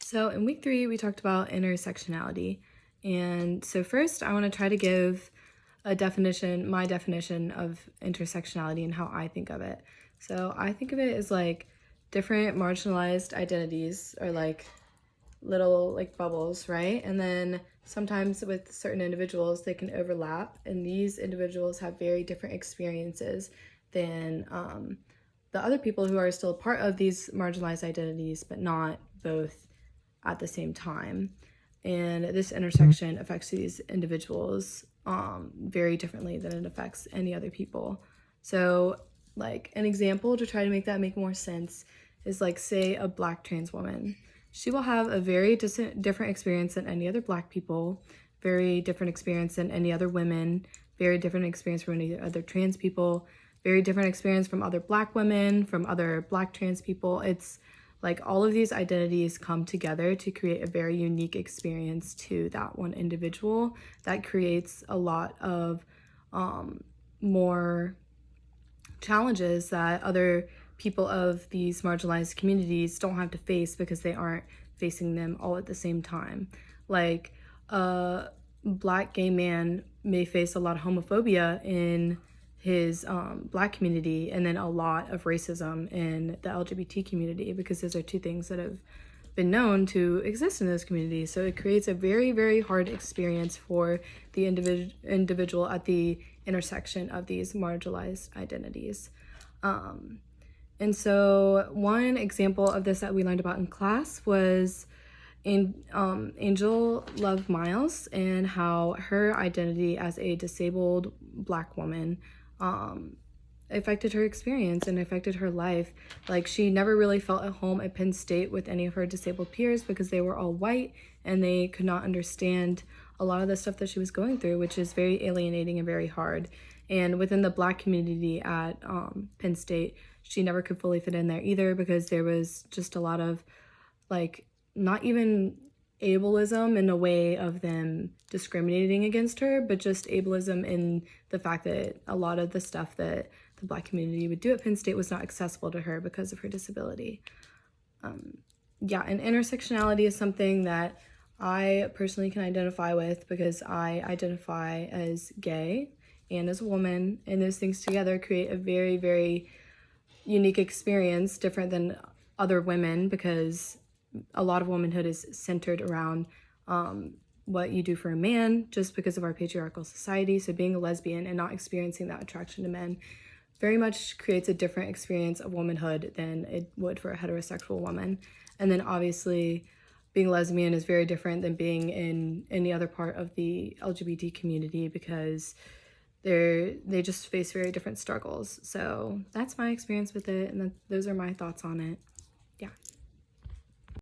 So in week 3, we talked about intersectionality. And so first, I want to try to give my definition of intersectionality and how I think of it. So I think of it as like different marginalized identities or like little like bubbles, right? And then sometimes with certain individuals, they can overlap, and these individuals have very different experiences than the other people who are still part of these marginalized identities, but not both at the same time. And this intersection affects these individuals very differently than it affects any other people. So like an example to try to make that make more sense is like, say, a Black trans woman. She will have a very different experience than any other Black people, very different experience than any other women, very different experience from any other trans people, very different experience from other Black women, from other Black trans people. It's like all of these identities come together to create a very unique experience to that one individual that creates a lot of more challenges that other people of these marginalized communities don't have to face because they aren't facing them all at the same time. Like a Black gay man may face a lot of homophobia in his Black community, and then a lot of racism in the LGBT community, because those are two things that have been known to exist in those communities. So it creates a very, very hard experience for the individual at the intersection of these marginalized identities. And so one example of this that we learned about in class was Angel Love Miles, and how her identity as a disabled Black woman affected her experience and affected her life. Like, she never really felt at home at Penn State with any of her disabled peers because they were all white and they could not understand a lot of the stuff that she was going through, which is very alienating and very hard. And within the Black community at Penn State, she never could fully fit in there either, because there was just a lot of like, not even ableism in a way of them discriminating against her, but just ableism in the fact that a lot of the stuff that the Black community would do at Penn State was not accessible to her because of her disability. And intersectionality is something that I personally can identify with, because I identify as gay and as a woman, and those things together create a very, very unique experience, different than other women, because a lot of womanhood is centered around what you do for a man, just because of our patriarchal society. So being a lesbian and not experiencing that attraction to men very much creates a different experience of womanhood than it would for a heterosexual woman. And then obviously being lesbian is very different than being in any other part of the LGBT community, because they just face very different struggles. So that's my experience with it, and those are my thoughts on it. Yeah.